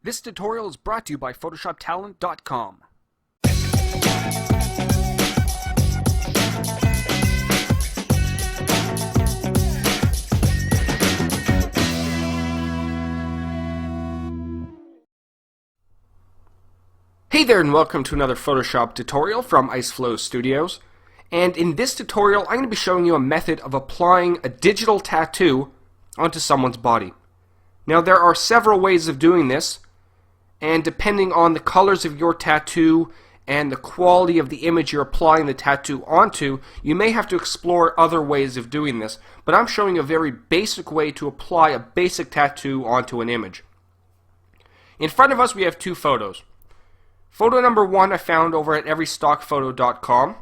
This tutorial is brought to you by Photoshop.flv. Hey there and welcome to another Photoshop tutorial from IceFlow Studios. And in this tutorial I'm going to be showing you a method of applying a digital tattoo onto someone's body. Now there are several ways of doing this, and depending on the colors of your tattoo and the quality of the image you're applying the tattoo onto, you may have to explore other ways of doing this, but I'm showing a very basic way to apply a basic tattoo onto an image. In front of us we have two photos. Photo number one I found over at everystockphoto.com.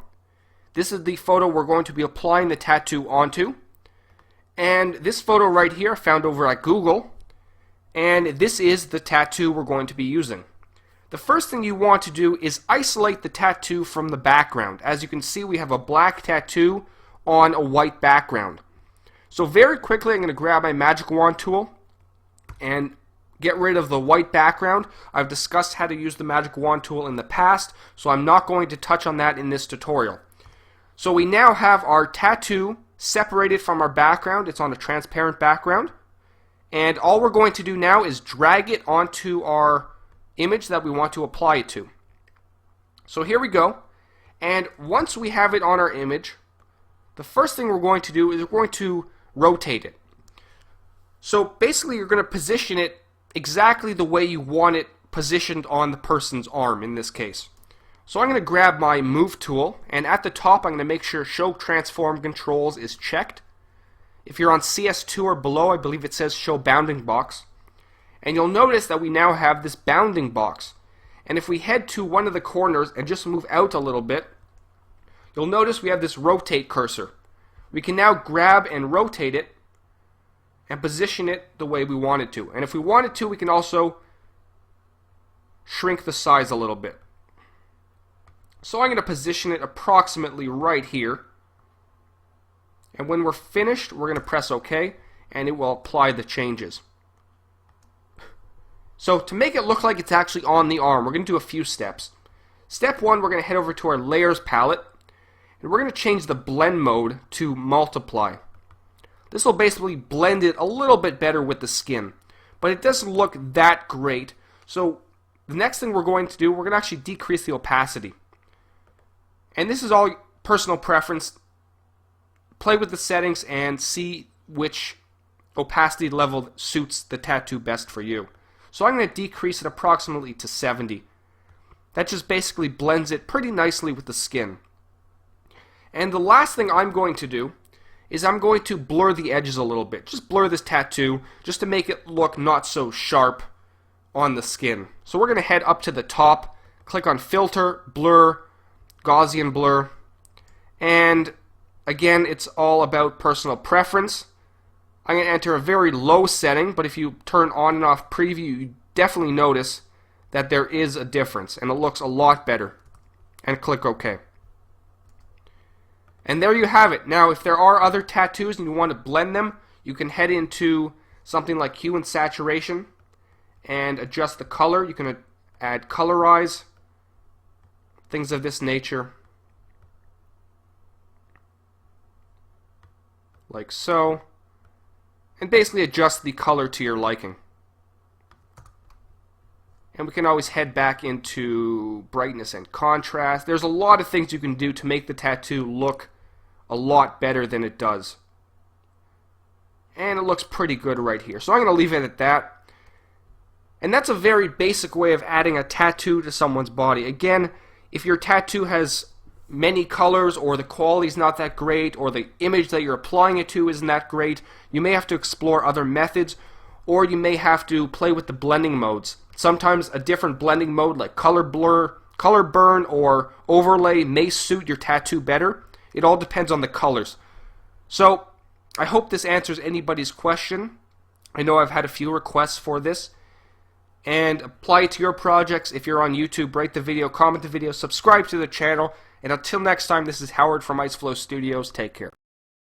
This is the photo we're going to be applying the tattoo onto. And this photo right here I found over at Google. And this is the tattoo we're going to be using. The first thing you want to do is isolate the tattoo from the background. As you can see, we have a black tattoo on a white background. So very quickly I'm going to grab my magic wand tool and get rid of the white background. I've discussed how to use the magic wand tool in the past, so I'm not going to touch on that in this tutorial. So we now have our tattoo separated from our background. It's on a transparent background. And all we're going to do now is drag it onto our image that we want to apply it to. So here we go. And once we have it on our image, the first thing we're going to do is we're going to rotate it. So basically you're going to position it exactly the way you want it positioned on the person's arm in this case. So I'm going to grab my move tool, and at the top I'm going to make sure show transform controls is checked. If you're on CS2 or below, I believe it says show bounding box. And you'll notice that we now have this bounding box. And if we head to one of the corners and just move out a little bit, you'll notice we have this rotate cursor. We can now grab and rotate it and position it the way we want it to. And if we wanted to, we can also shrink the size a little bit. So I'm going to position it approximately right here. And when we're finished, we're going to press OK, and it will apply the changes. So to make it look like it's actually on the arm, we're going to do a few steps. Step one, we're going to head over to our Layers palette, and we're going to change the blend mode to Multiply. This will basically blend it a little bit better with the skin, but it doesn't look that great. So the next thing we're going to do, we're going to actually decrease the opacity. And this is all personal preference. Play with the settings and see which opacity level suits the tattoo best for you. So I'm going to decrease it approximately to 70. That just basically blends it pretty nicely with the skin. And the last thing I'm going to do is I'm going to blur the edges a little bit. Just blur this tattoo just to make it look not so sharp on the skin. So we're going to head up to the top, click on Filter, Blur, Gaussian Blur, and again, it's all about personal preference. I'm going to enter a very low setting, but if you turn on and off preview, you definitely notice that there is a difference, and it looks a lot better. And click OK. And there you have it. Now, if there are other tattoos and you want to blend them, you can head into something like Hue and Saturation and adjust the color. You can add colorize, things of this nature. Like so, and basically adjust the color to your liking. And we can always head back into brightness and contrast. There's a lot of things you can do to make the tattoo look a lot better than it does. And it looks pretty good right here. So I'm going to leave it at that. And that's a very basic way of adding a tattoo to someone's body. Again, if your tattoo has many colors, or the quality is not that great, or the image that you're applying it to isn't that great, you may have to explore other methods, or you may have to play with the blending modes. Sometimes a different blending mode like color blur, color burn, or overlay may suit your tattoo better. It all depends on the colors. So I hope this answers anybody's question. I know I've had a few requests for this. And apply it to your projects. If you're on YouTube, rate the video, comment the video, subscribe to the channel. And until next time, this is Howard from IceFlow Studios. Take care.